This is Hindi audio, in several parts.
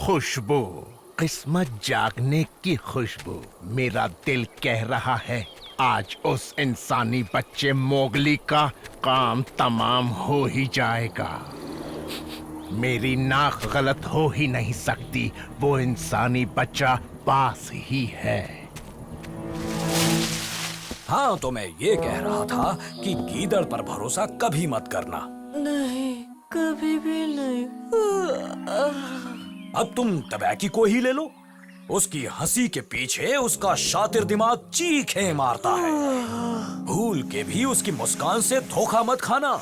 खुशबू, किस्मत जागने की खुशबू। मेरा दिल कह रहा है आज उस इंसानी बच्चे मोगली का काम तमाम हो ही जाएगा। मेरी नाक गलत हो ही नहीं सकती, वो इंसानी बच्चा पास ही है। हाँ, तो मैं ये कह रहा था कि गीदड़ पर भरोसा कभी मत करना। नहीं, कभी भी नहीं। अब तुम तबैकी को ही ले लो। उसकी हंसी के पीछे उसका शातिर दिमाग चीखें मारता है। भूल के भी उसकी मुस्कान से धोखा मत खाना।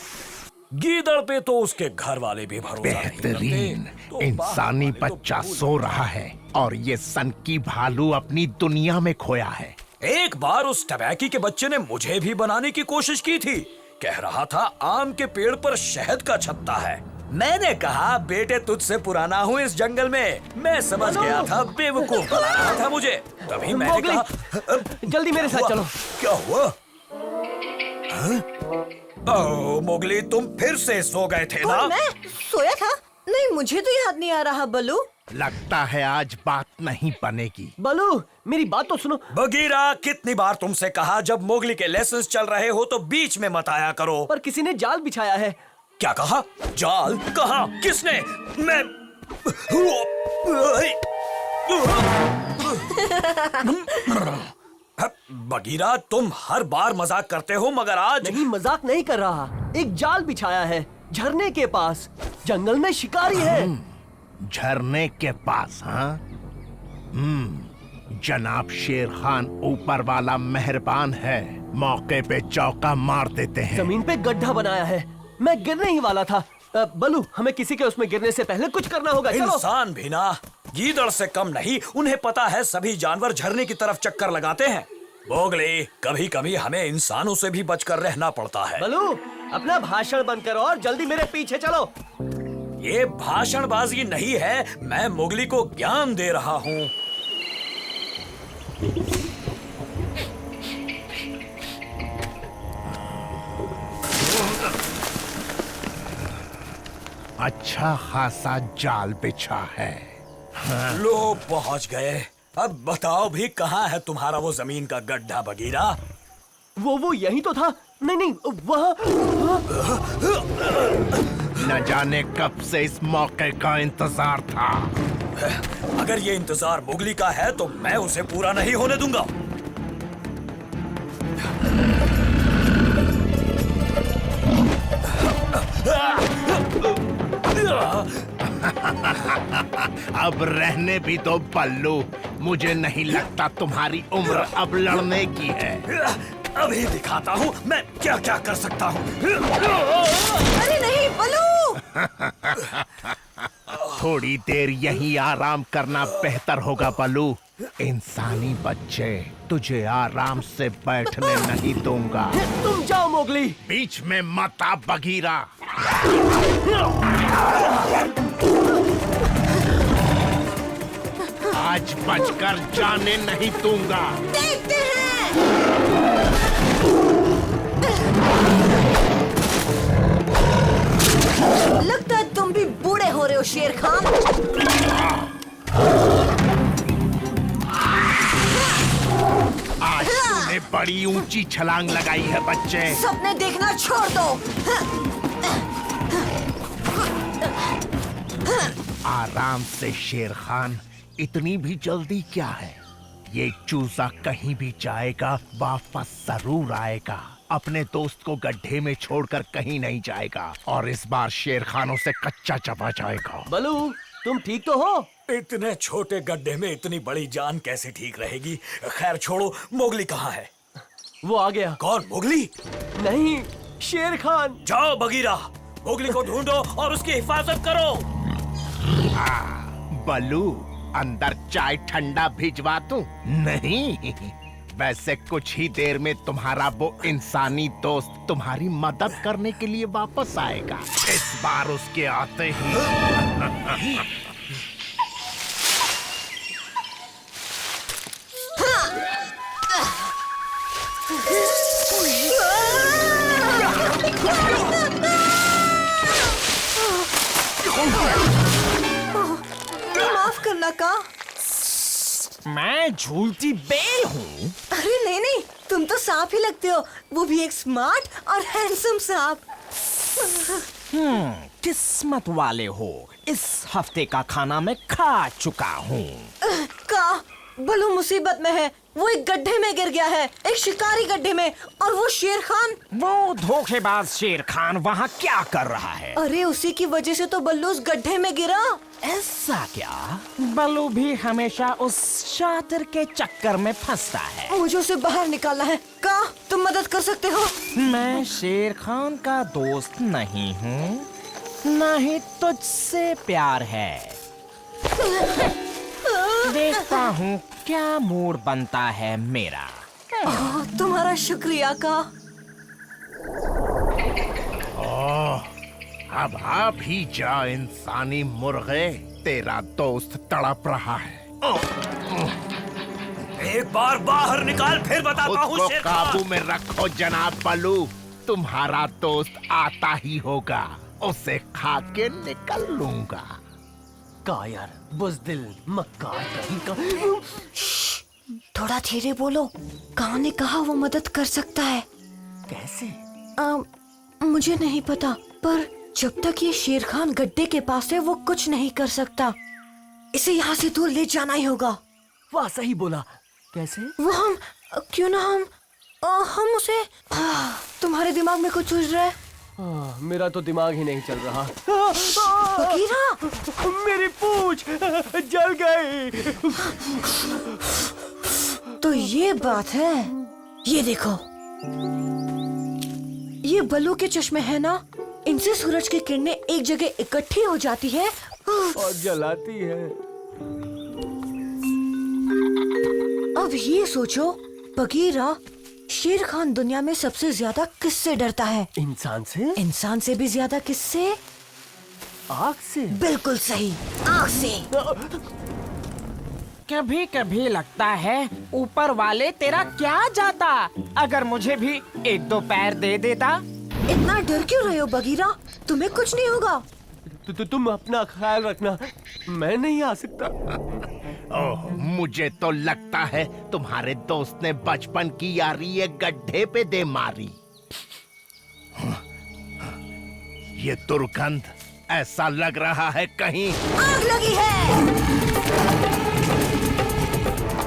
गीदड़ पे तो उसके घर वाले भी भरोसा नहीं करते। बेहतरीन तो इंसानी बाहर वाले तो बच्चा भूल सो जाते रहा हैं। है और ये सनकी भालू अपनी दुनिया में खोया है। एक बार उस टबैकी के बच्चे ने मुझे भी बनाने की कोशिश की थी। कह रहा था आम के पेड़ पर शहद का छत्ता है। मैंने कहा बेटे तुझसे पुराना हूँ इस जंगल में। मैं समझ गया था बेवकूफ बना रहा था मुझे। तभी मैंने मोगली, कहा जल्दी मेरे साथ चलो। क्या हुआ? हाँ? ओह, मोगली तुम फिर से सो गए थे ना? और मैं सोया था? नहीं, मुझे तो याद नहीं आ रहा बलू। लगता है आज बात नहीं बनेगी। बलू, मेरी बात तो सुनो। बगीरा, कितनी बार तुमसे कहा जब मोगली के लेसन्स चल रहे हो तो बीच में मत आया करो। पर किसी ने जाल बिछाया है। क्या कहा? जाल? कहा? किसने? मैं बगीरा, तुम हर बार मजाक करते हो मगर आज नहीं, मजाक नहीं कर रहा। एक जाल बिछाया है झरने के पास। जंगल में शिकारी है। झरने के पास? हाँ, जनाब शेर खान ऊपर वाला मेहरबान है, मौके पे चौका मार देते हैं। जमीन पे गड्ढा बनाया है। मैं गिरने ही वाला था। बलू, हमें किसी के उसमें गिरने से पहले कुछ करना होगा। चलो। इंसान भी ना गीदड़ से कम नहीं। उन्हें पता है सभी जानवर झरने की तरफ चक्कर लगाते हैं। मोगली, कभी कभी हमें इंसानों से भी बचकर रहना पड़ता है। बलू, अपना भाषण बंद करो और जल्दी मेरे पीछे चलो। ये भाषणबाजी नहीं है, मैं मोगली को ज्ञान दे रहा हूँ। अच्छा खासा जाल बिछा है। लो, पहुँच गए। अब बताओ भी कहाँ है तुम्हारा वो जमीन का गड्ढा बगीरा? वो यही तो था। नहीं नहीं, वहाँ। न जाने कब से इस मौके का इंतजार था। अगर ये इंतजार मोगली का है तो मैं उसे पूरा नहीं होने दूंगा। अब रहने भी दो बल्लू, मुझे नहीं लगता तुम्हारी उम्र अब लड़ने की है। अभी दिखाता हूँ मैं क्या क्या कर सकता हूँ। अरे नहीं बलू। थोड़ी देर यहीं आराम करना बेहतर होगा बल्लू। इंसानी बच्चे, तुझे आराम से बैठने नहीं दूंगा। तुम जाओ मोगली। बीच में मत आ बगीरा। आज बचकर जाने नहीं दूंगा। देखते हैं। लगता है तुम भी बूढ़े हो रहे हो शेर खान। आज तूने बड़ी ऊंची छलांग लगाई है बच्चे। सपने देखना छोड़ दो। आराम से शेर खान, इतनी भी जल्दी क्या है? ये चूजा कहीं भी जाएगा वापस जरूर आएगा। अपने दोस्त को गड्ढे में छोड़कर कहीं नहीं जाएगा और इस बार शेर खान उसे कच्चा चबा जाएगा। बलू, तुम ठीक तो हो? इतने छोटे गड्ढे में इतनी बड़ी जान कैसे ठीक रहेगी? खैर छोड़ो, मोगली कहाँ है? वो आ गया। कौन? मोगली? नहीं, शेर खान। जाओ बगीरा, मोगली को ढूंढो और उसकी हिफाजत करो। बलू, अंदर चाय ठंडा भिजवा दूं? नहीं, वैसे कुछ ही देर में तुम्हारा वो इंसानी दोस्त तुम्हारी मदद करने के लिए वापस आएगा। इस बार उसके आते ही माफ आका। मैं झूलती बेल हूँ। अरे नहीं नहीं, तुम तो सांप ही लगते हो, वो भी एक स्मार्ट और हैंडसम सांप। किस्मत वाले हो, इस हफ्ते का खाना मैं खा चुका हूँ। का बलू मुसीबत में है, वो एक गड्ढे में गिर गया है, एक शिकारी गड्ढे में, और वो शेर खान। वो धोखेबाज शेर खान वहाँ क्या कर रहा है? अरे उसी की वजह से तो बल्लू उस गड्ढे में गिरा। ऐसा क्या? बलू भी हमेशा उस शातिर के चक्कर में फंसता है। मुझे उसे बाहर निकालना है। का तुम मदद कर सकते हो? मैं शेर खान का दोस्त नहीं हूँ, न ही तुझसे प्यार है। देखता हूँ क्या मूड बनता है मेरा। तुम्हारा शुक्रिया का। अब आप ही जा इंसानी मुर्गे, तेरा दोस्त तड़प रहा है। एक बार बाहर निकाल, फिर बताता खुद हूँ को शेर खान। काबू में रखो जनाब बलू, तुम्हारा दोस्त आता ही होगा, उसे खा के निकल लूंगा। कायर, बुज़दिल, मक्कार कहीं का। थोड़ा धीरे बोलो। कहा ने कहा वो मदद कर सकता है। कैसे? मुझे नहीं पता, पर जब तक ये शेर खान गड्ढे के पास है वो कुछ नहीं कर सकता। इसे यहाँ से दूर ले जाना ही होगा। वाह, सही बोला। कैसे? वो हम क्यों ना हम उसे। तुम्हारे दिमाग में कुछ सूझ रहा है? मेरा तो दिमाग ही नहीं चल रहा। बगीरा, मेरी पूंछ जल गई। तो ये बात है। ये देखो, ये बलू के चश्मे हैं ना, इनसे सूरज की किरणें एक जगह इकट्ठी हो जाती है और जलाती है। अब ये सोचो बगीरा, शेर खान दुनिया में सबसे ज्यादा किससे डरता है? इंसान से? इंसान से भी ज्यादा किससे? आग से? बिल्कुल सही, आग से। कभी कभी लगता है ऊपर वाले तेरा क्या जाता अगर मुझे भी एक दो पैर दे देता। इतना डर क्यों रहे हो बगीरा? तुम्हें कुछ नहीं होगा। तुम अपना ख्याल रखना, मैं नहीं आ सकता। ओह, मुझे तो लगता है तुम्हारे दोस्त ने बचपन की यारी एक गड्ढे पे दे मारी। ये दुर्गंध, ऐसा लग रहा है कहीं आग लगी है।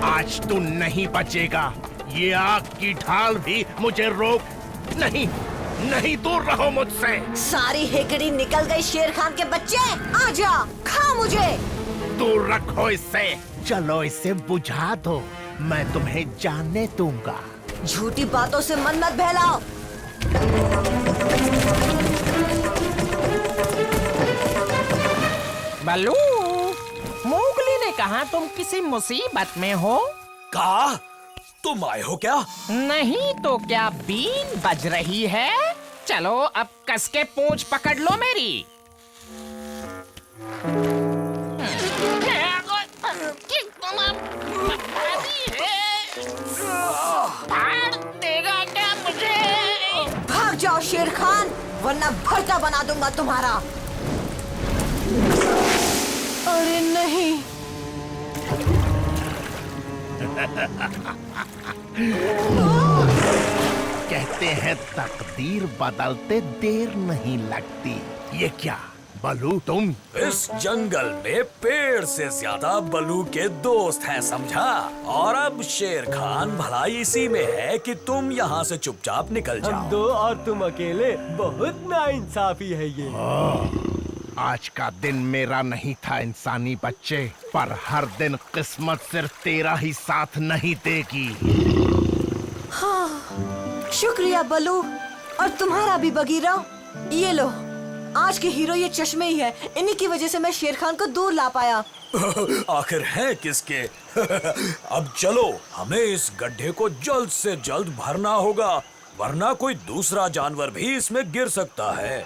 आज तू नहीं बचेगा। ये आग की ढाल भी मुझे रोक नहीं, नहीं, दूर रहो मुझसे। सारी हेकड़ी निकल गई शेर खान के बच्चे। आजा, खा मुझे। दूर रखो इससे। चलो इसे बुझा दो, मैं तुम्हें जानने दूंगा। झूठी बातों से मन मत बहलाओ। बल्लू, मोगली ने कहा तुम किसी मुसीबत में हो। का तुम आए हो क्या? नहीं तो क्या बीन बज रही है? चलो अब कस के पूंछ पकड़ लो मेरी। फाड़ देगा क्या मुझे? भाग जाओ शेर खान, वरना भरता बना दूंगा तुम्हारा। अरे नहीं। कहते हैं तकदीर बदलते देर नहीं लगती। ये क्या बलू, तुम? इस जंगल में पेड़ से ज्यादा बलू के दोस्त हैं, समझा? और अब शेर खान भलाई इसी में है कि तुम यहाँ से चुपचाप निकल हम जाओ। दो और तुम अकेले, बहुत नाइंसाफी है ये। आज का दिन मेरा नहीं था इंसानी बच्चे, पर हर दिन किस्मत सिर्फ तेरा ही साथ नहीं देगी। शुक्रिया बलू, और तुम्हारा भी बगीरा। ये लो, आज के हीरो ये चश्मे ही है। इन्हीं की वजह से मैं शेर खान को दूर ला पाया। आखिर है किसके? अब चलो, हमें इस गड्ढे को जल्द से जल्द भरना होगा, वरना कोई दूसरा जानवर भी इसमें गिर सकता है।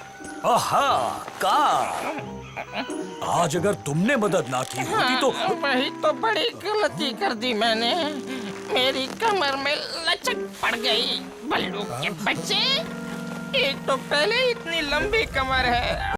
आहा, का आज अगर तुमने मदद ना की होती तो। वही तो बड़ी गलती कर दी मैंने। मेरी कमर में लचक पड़ गई। बल्लू के बच्चे, एक तो पहले इतनी लंबी कमर है,